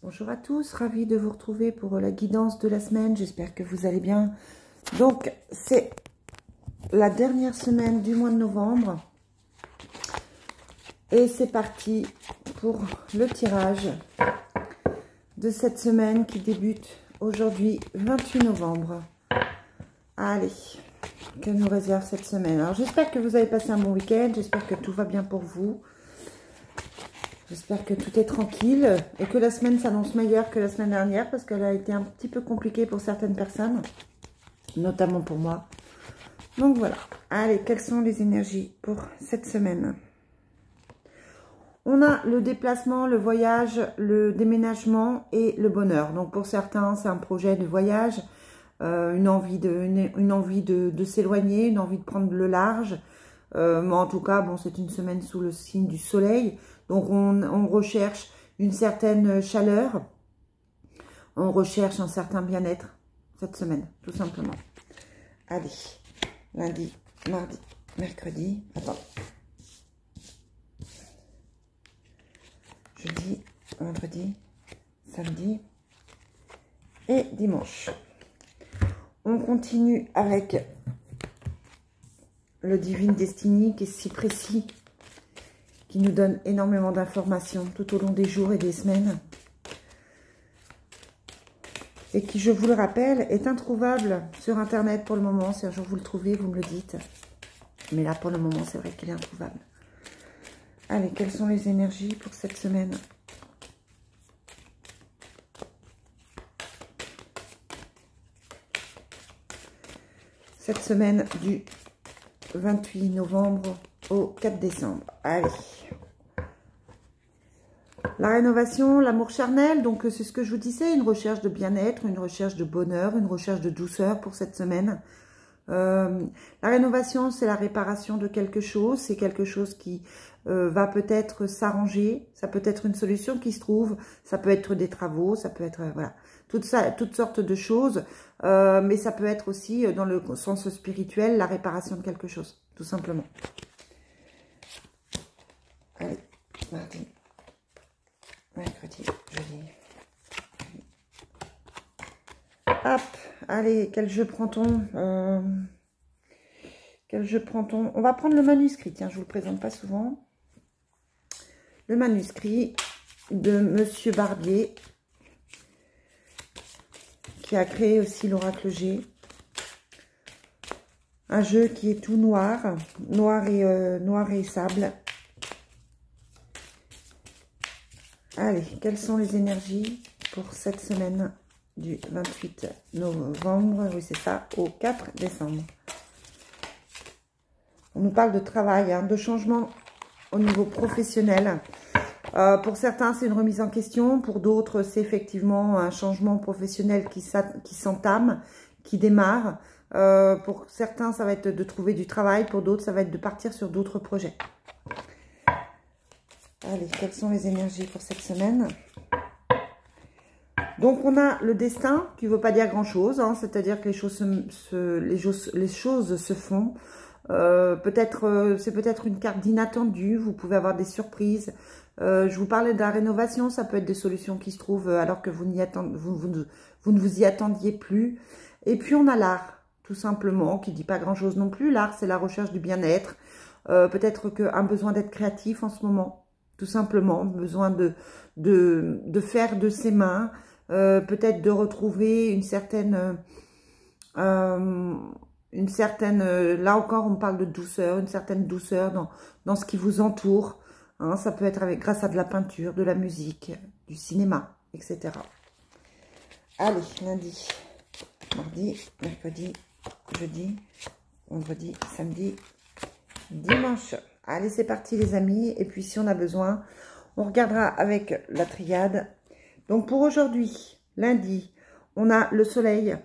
Bonjour à tous, ravie de vous retrouver pour la guidance de la semaine. J'espère que vous allez bien. Donc, c'est la dernière semaine du mois de novembre. Et c'est parti pour le tirage de cette semaine qui débute aujourd'hui, 28 novembre. Allez, que nous réserve cette semaine. Alors, j'espère que vous avez passé un bon week-end. J'espère que tout va bien pour vous. J'espère que tout est tranquille et que la semaine s'annonce meilleure que la semaine dernière parce qu'elle a été un petit peu compliquée pour certaines personnes, notamment pour moi. Donc voilà. Allez, quelles sont les énergies pour cette semaine? On a le déplacement, le voyage, le déménagement et le bonheur. Donc pour certains, c'est un projet de voyage, une envie de s'éloigner, une envie de prendre le large. Mais en tout cas, bon, c'est une semaine sous le signe du soleil. Donc, on recherche une certaine chaleur. On recherche un certain bien-être cette semaine, tout simplement. Allez, lundi, mardi, mercredi. Attends. Jeudi, vendredi, samedi et dimanche. On continue avec le Divine Destiny qui est si précis, qui nous donne énormément d'informations tout au long des jours et des semaines. Et qui, je vous le rappelle, est introuvable sur Internet pour le moment. Si un jour vous le trouvez, vous me le dites. Mais là, pour le moment, c'est vrai qu'il est introuvable. Allez, quelles sont les énergies pour cette semaine? Cette semaine du 28 novembre au 4 décembre. Allez. La rénovation, l'amour charnel, donc c'est ce que je vous disais, une recherche de bien-être, une recherche de bonheur, une recherche de douceur pour cette semaine. La rénovation, c'est la réparation de quelque chose, c'est quelque chose qui va peut-être s'arranger, ça peut être une solution qui se trouve, ça peut être des travaux, ça peut être, voilà, toutes sortes de choses, mais ça peut être aussi, dans le sens spirituel, la réparation de quelque chose, tout simplement. Allez, mardi, mercredi, jeudi. Hop, allez, quel jeu prend-on? Quel jeu prend-on? On va prendre le manuscrit, tiens, je ne vous le présente pas souvent. Le manuscrit de Monsieur Barbier, qui a créé aussi l'Oracle G. Un jeu qui est tout noir, noir et sable. Allez, quelles sont les énergies pour cette semaine du 28 novembre, oui c'est ça, au 4 décembre. On nous parle de travail, hein, de changement au niveau professionnel. Pour certains, c'est une remise en question. Pour d'autres, c'est effectivement un changement professionnel qui s'entame, qui démarre. Pour certains, ça va être de trouver du travail. Pour d'autres, ça va être de partir sur d'autres projets. Allez, quelles sont les énergies pour cette semaine? Donc, on a le destin, qui ne veut pas dire grand-chose. Hein, c'est-à-dire que les choses se font. C'est peut-être une carte d'inattendu. Vous pouvez avoir des surprises. Je vous parlais de la rénovation. Ça peut être des solutions qui se trouvent alors que vous ne vous y attendiez plus. Et puis, on a l'art, tout simplement, qui ne dit pas grand-chose non plus. L'art, c'est la recherche du bien-être. Peut-être qu'un besoin d'être créatif en ce moment. Tout simplement, besoin de faire de ses mains, peut-être de retrouver une certaine, là encore on parle de douceur, une certaine douceur dans ce qui vous entoure. Hein, ça peut être grâce à de la peinture, de la musique, du cinéma, etc. Allez, lundi, mardi, mercredi, jeudi, vendredi, samedi, dimanche. Allez, c'est parti les amis. Et puis, si on a besoin, on regardera avec la triade. Donc, pour aujourd'hui, lundi, on a le soleil,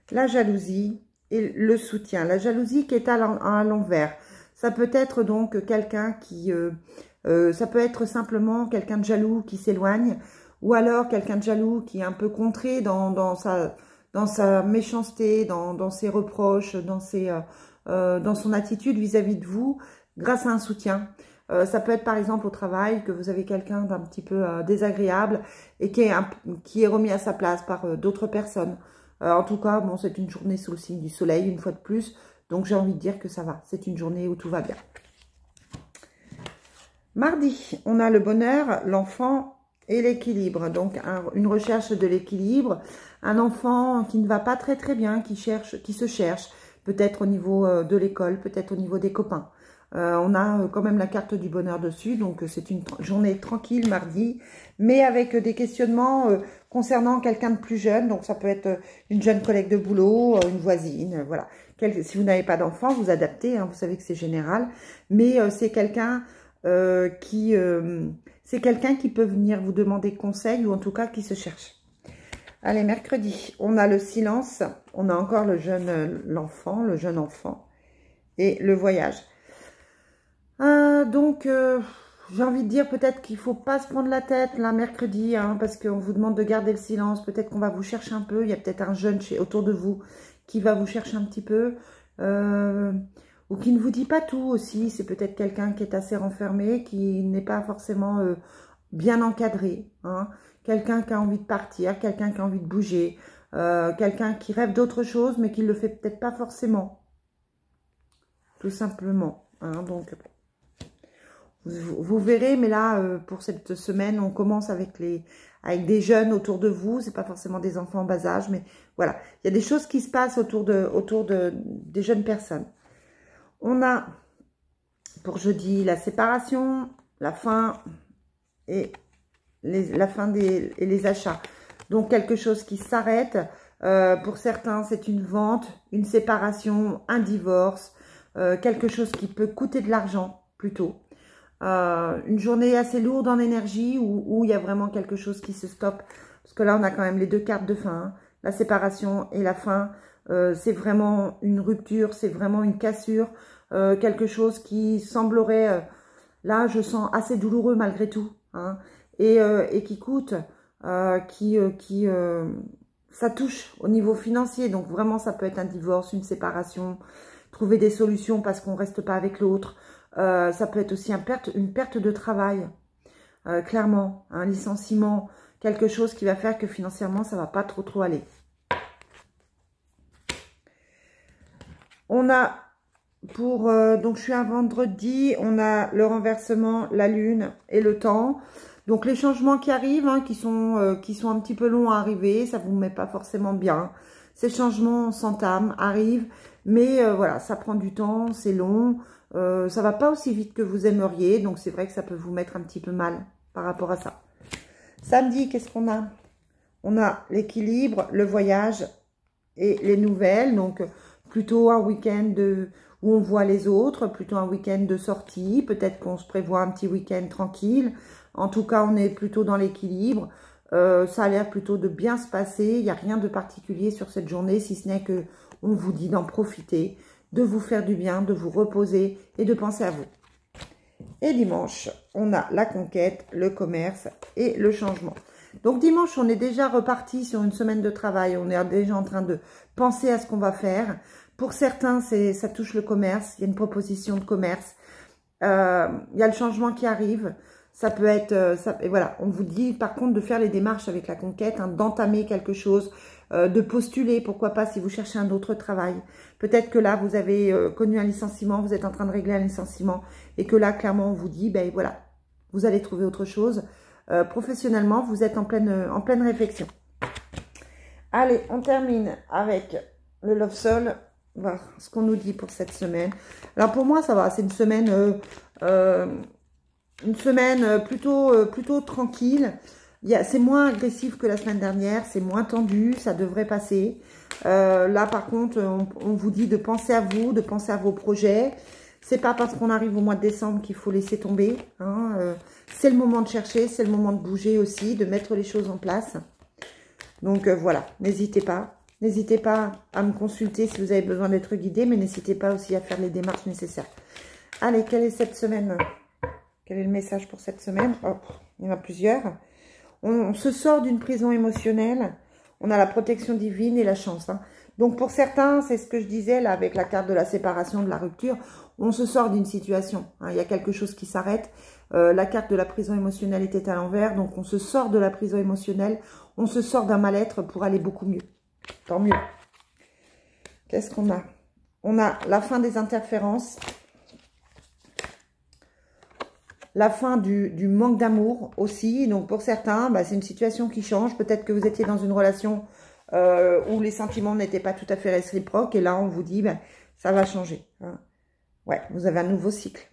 la jalousie et le soutien. La jalousie qui est à l'envers. Ça peut être donc quelqu'un qui... ça peut être simplement quelqu'un de jaloux qui s'éloigne. Ou alors quelqu'un de jaloux qui est un peu contré dans sa méchanceté, dans ses reproches, dans son attitude vis-à-vis de vous. Grâce à un soutien. Ça peut être par exemple au travail que vous avez quelqu'un d'un petit peu désagréable et qui est remis à sa place par d'autres personnes. En tout cas, bon, c'est une journée sous le signe du soleil, une fois de plus. Donc, j'ai envie de dire que ça va. C'est une journée où tout va bien. Mardi, on a le bonheur, l'enfant et l'équilibre. Donc, une recherche de l'équilibre. Un enfant qui ne va pas très très bien, qui se cherche. Peut-être au niveau de l'école, peut-être au niveau des copains. On a quand même la carte du bonheur dessus. Donc, c'est une journée tranquille, mardi. Mais avec des questionnements concernant quelqu'un de plus jeune. Donc, ça peut être une jeune collègue de boulot, une voisine, voilà. Si vous n'avez pas d'enfant, vous adaptez, hein, vous savez que c'est général. Mais c'est quelqu'un qui peut venir vous demander conseil ou en tout cas qui se cherche. Allez, mercredi, on a le silence, on a encore le jeune enfant et le voyage. Donc, j'ai envie de dire peut-être qu'il ne faut pas se prendre la tête là mercredi, hein, parce qu'on vous demande de garder le silence. Peut-être qu'on va vous chercher un peu. Il y a peut-être un jeune autour de vous qui va vous chercher un petit peu. Ou qui ne vous dit pas tout aussi. C'est peut-être quelqu'un qui est assez renfermé, qui n'est pas forcément bien encadré. Hein. Quelqu'un qui a envie de partir, quelqu'un qui a envie de bouger. Quelqu'un qui rêve d'autre chose, mais qui ne le fait peut-être pas forcément. Tout simplement. Hein, donc... Vous verrez, mais là, pour cette semaine, on commence avec des jeunes autour de vous. C'est pas forcément des enfants en bas âge, mais voilà. Il y a des choses qui se passent autour des jeunes personnes. On a, pour jeudi, la séparation, la fin et les achats. Donc, quelque chose qui s'arrête. Pour certains, c'est une vente, une séparation, un divorce, quelque chose qui peut coûter de l'argent, plutôt. Une journée assez lourde en énergie où il y a vraiment quelque chose qui se stoppe. Parce que là, on a quand même les deux cartes de fin. Hein. La séparation et la fin. C'est vraiment une rupture, c'est vraiment une cassure. Quelque chose qui semblerait, là, je sens assez douloureux malgré tout. Hein, et qui coûte, ça touche au niveau financier. Donc vraiment, ça peut être un divorce, une séparation. Trouver des solutions parce qu'on ne reste pas avec l'autre. Ça peut être aussi une perte de travail, clairement, un licenciement, quelque chose qui va faire que financièrement, ça ne va pas trop aller. On a, donc je suis un vendredi, on a le renversement, la lune et le temps. Donc les changements qui arrivent, hein, qui sont un petit peu longs à arriver, ça ne vous met pas forcément bien. Ces changements s'entament, arrivent, mais voilà, ça prend du temps, c'est long. Ça va pas aussi vite que vous aimeriez, donc c'est vrai que ça peut vous mettre un petit peu mal par rapport à ça. Samedi, qu'est-ce qu'on a? On a l'équilibre, le voyage et les nouvelles, donc plutôt un week-end où on voit les autres, plutôt un week-end de sortie, peut-être qu'on se prévoit un petit week-end tranquille. En tout cas, on est plutôt dans l'équilibre. Ça a l'air plutôt de bien se passer, il n'y a rien de particulier sur cette journée, si ce n'est que on vous dit d'en profiter, de vous faire du bien, de vous reposer et de penser à vous. Et dimanche, on a la conquête, le commerce et le changement. Donc dimanche, on est déjà reparti sur une semaine de travail. On est déjà en train de penser à ce qu'on va faire. Pour certains, ça touche le commerce. Il y a une proposition de commerce. Il y a le changement qui arrive. Ça peut être... et voilà, on vous dit par contre de faire les démarches avec la conquête, hein, d'entamer quelque chose, de postuler, pourquoi pas, si vous cherchez un autre travail. Peut-être que là, vous avez connu un licenciement, vous êtes en train de régler un licenciement, et que là, clairement, on vous dit, ben voilà, vous allez trouver autre chose. Professionnellement, vous êtes en pleine réflexion. Allez, on termine avec le Love Soul, voir ce qu'on nous dit pour cette semaine. Alors pour moi, ça va, c'est une semaine plutôt tranquille. C'est moins agressif que la semaine dernière, c'est moins tendu, ça devrait passer. Là, par contre, on vous dit de penser à vous, de penser à vos projets. C'est pas parce qu'on arrive au mois de décembre qu'il faut laisser tomber. Hein. C'est le moment de chercher, c'est le moment de bouger aussi, de mettre les choses en place. Donc voilà, n'hésitez pas. N'hésitez pas à me consulter si vous avez besoin d'être guidé, mais n'hésitez pas aussi à faire les démarches nécessaires. Allez, quelle est cette semaine? Quel est le message pour cette semaine? Oh, il y en a plusieurs. On se sort d'une prison émotionnelle. On a la protection divine et la chance. Hein. Donc pour certains, c'est ce que je disais là avec la carte de la séparation, de la rupture, on se sort d'une situation, hein, il y a quelque chose qui s'arrête. La carte de la prison émotionnelle était à l'envers, donc on se sort de la prison émotionnelle, on se sort d'un mal-être pour aller beaucoup mieux. Tant mieux. Qu'est-ce qu'on a? On a la fin des interférences, la fin du manque d'amour aussi. Donc pour certains, bah, c'est une situation qui change. Peut-être que vous étiez dans une relation où les sentiments n'étaient pas tout à fait réciproques. Et là, on vous dit, bah, ça va changer. Hein. Ouais, vous avez un nouveau cycle.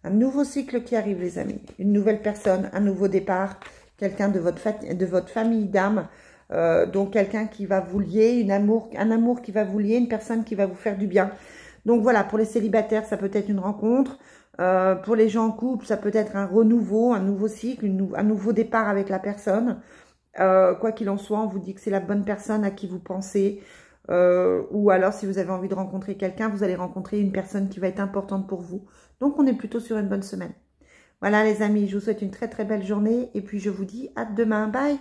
Un nouveau cycle qui arrive, les amis. Une nouvelle personne, un nouveau départ. Quelqu'un de votre famille d'âme. Donc quelqu'un qui va vous lier, un amour qui va vous lier, une personne qui va vous faire du bien. Donc voilà, pour les célibataires, ça peut être une rencontre. Pour les gens en couple, ça peut être un renouveau, un nouveau cycle, un nouveau départ avec la personne. Quoi qu'il en soit, on vous dit que c'est la bonne personne à qui vous pensez. Ou alors, si vous avez envie de rencontrer quelqu'un, vous allez rencontrer une personne qui va être importante pour vous. Donc, on est plutôt sur une bonne semaine. Voilà les amis, je vous souhaite une très très belle journée. Et puis, je vous dis à demain. Bye!